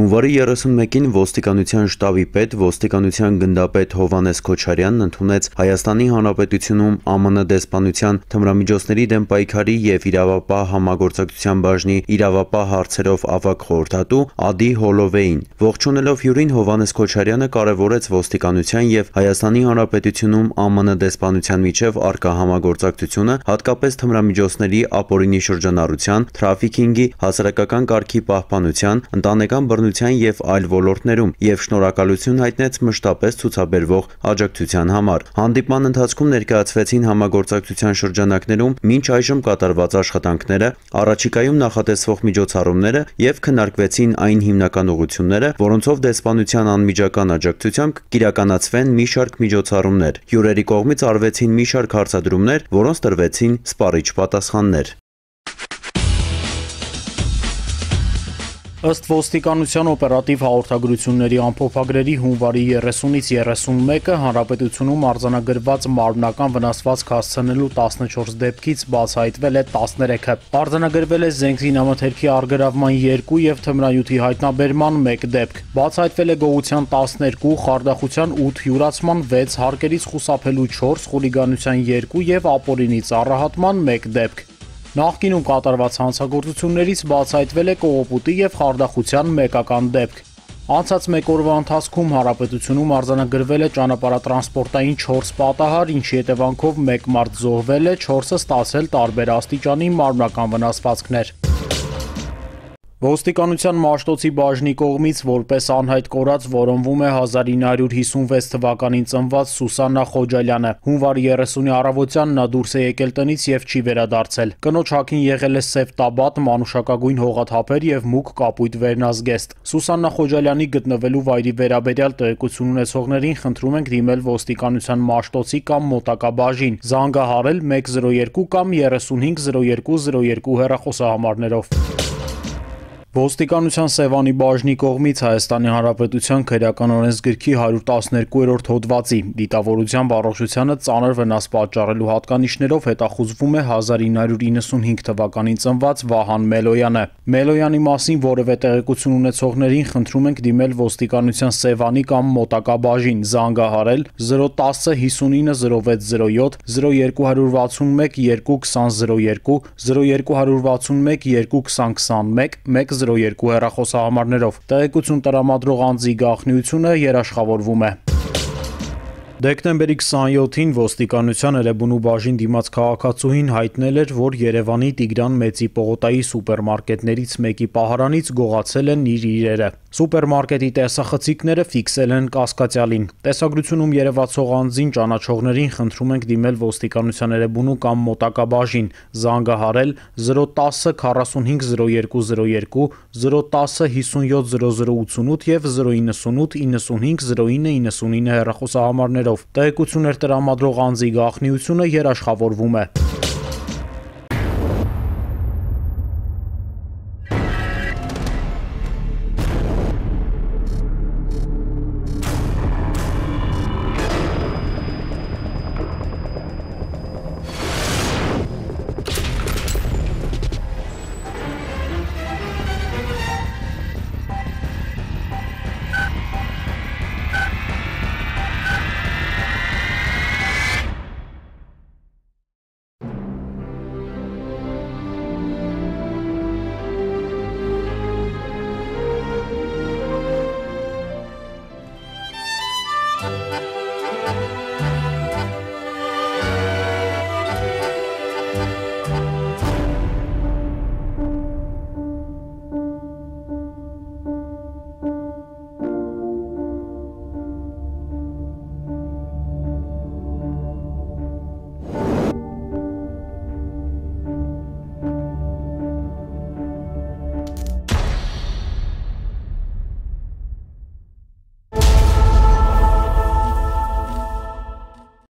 Հունվարի 31-ին ոստիկանության շտաբի պետ, ոստիկանության գնդապետ Հովհաննես Քոչարյանն ընդունեց Հայաստանի Հանրապետությունում ԱՄՆ դեսպանության թմրամիջոցների դեմ պայքարի և իրավապահ համագործակցության բաժնի իրավապահ հարցերով ավագ խորհրդատու Ադի Հոլովեյին։ Ողջունելով հյուրին, Հովհաննես Քոչարյանը կարևորեց ոստիկանության և Հայաստանի Հանրապետությունում ԱՄՆ դեսպանության միջև առկա համագործակցությունը, հատկապես թմրամիջոցների ապօրինի շրջանառության, թրաֆիքինգի, հասարակական կարգի պահպանության, ընտանեկան բռնության և այլ ոլորտներում և շնորհակալություն հայտնեց մշտապես ցուցաբերվող աջակցության համար։ Հանդիպման ընթացքում ներկայացվեցին համագործակցության շրջանակներում մինչ այժմ կատարված աշխատանքները, առաջիկայում նախատեսվող միջոցառումները և քննարկվեցին այն հիմնական ուղղությունները, որոնցով դեսպանության անմիջական աջակցությամբ կիրականացվեն մի շարք միջոցառումներ։ Հյուրերի կողմից արվեցին մի շարք հարցադրումներ, որոնց տրվեցին սպառիչ պատասխաններ։ Ըստ ոստիկանության օպերատիվ հաղորդագրությունների ամփոփագրերի հունվարի 30-ից 31-ը հանրապետությունում արձանագրված մարմնական վնասվածք հասցնելու 14 դեպքից բացահայտվել է 13-ը։ Արձանագրվել է զենքզինամթերքի առգրավման 2 և թմրանյութի հայտնաբերման 1 դեպք։ Բացահայտվել է գողության 12, խարդախության 8, յուրացման 6, հարկերից խուսափելու 4, խուլիգանության 2 և ապօրինի ծառահատման 1 դեպք։ Նախկինում կատարված հանցագործություններից բացահայտվել է կողոպուտի և խարդախության մեկական դեպք։ Անցած մեկ օրվա ընթացքում հանրապետությունում արձանագրվել է ճանապարհատրանսպորտային 4 պատահար, ինչի հետևանքով 1 մարդ զոհվել է, 4-ը ստացել տարբեր աստիճանի մարմնական վնասվածքներ։ Ոստիկանության Մաշտոցի բաժնի կողմից որպես անհայտ կորած որոնվում է 1956 թվականին ծնված Սուսաննա Խոջալյանը։ Հունվարի 30-ի առավոտյան նա դուրս է եկել տնից և չի վերադարձել։ Կնոջ հագին եղել է սև տաբատ, մանուշակագույն հողաթափեր և մուգ կապույտ վերնազգեստ։ Սուսաննա Խոջալյանի գտնվելու վայրի վերաբերյալ տեղեկություն ունեցողներին խնդրում ենք դիմել ոստիկանության Մաշտոցի կամ մոտակա բաժին, զանգահարել 102 կամ 350202 հեռախոսահամարներով։ Ոստիկանության Սևանի բաժնի կողմից Հայաստանի Հանրապետության Քրեական օրենսգրքի 112-րդ հոդվածի դիտավորությամբ առողջությանը ծանր վնաս պատճառելու հատկանիշներով հետախուզվում է 1995 թվականին ծնված Վահան Մելոյանը։ Մելոյանի մասին որևէ տեղեկություն ունեցողներին խնդրում ենք դիմել ոստիկանության Սևանի կամ մոտակա բաժին, զանգահարել 010 59 0607, 0261 22002, 0261 22021, 102 հեռախոսահամարներով։ Տեղեկություն տրամադրող անձի գաղտնիությունը երաշխավորվում է։ Դեկտեմբերի 27-ին ոստիկանության Էրեբունու բաժին դիմաց քաղաքացուհին հայտնել էր, որ Երևանի Տիգրան Մեծի պողոտայի սուպերմարկետներից մեկի պահարանից գողացել են իր իրերը։ Սուպերմարկետի տեսախցիկները ֆիքսել են կասկածյալին։ Տեսագրությունում երևացող անձին ճանաչողներին խնդրում ենք դիմել ոստիկանության Էրեբունու կամ մոտակա բաժին, զանգահարել 010 45 0202, 010 57 0088 և 098 95 09 99 հեռախոսահամարներով։ Տեղեկություններ տրամադրող անձի գաղտնիությունը երաշխավորվում է։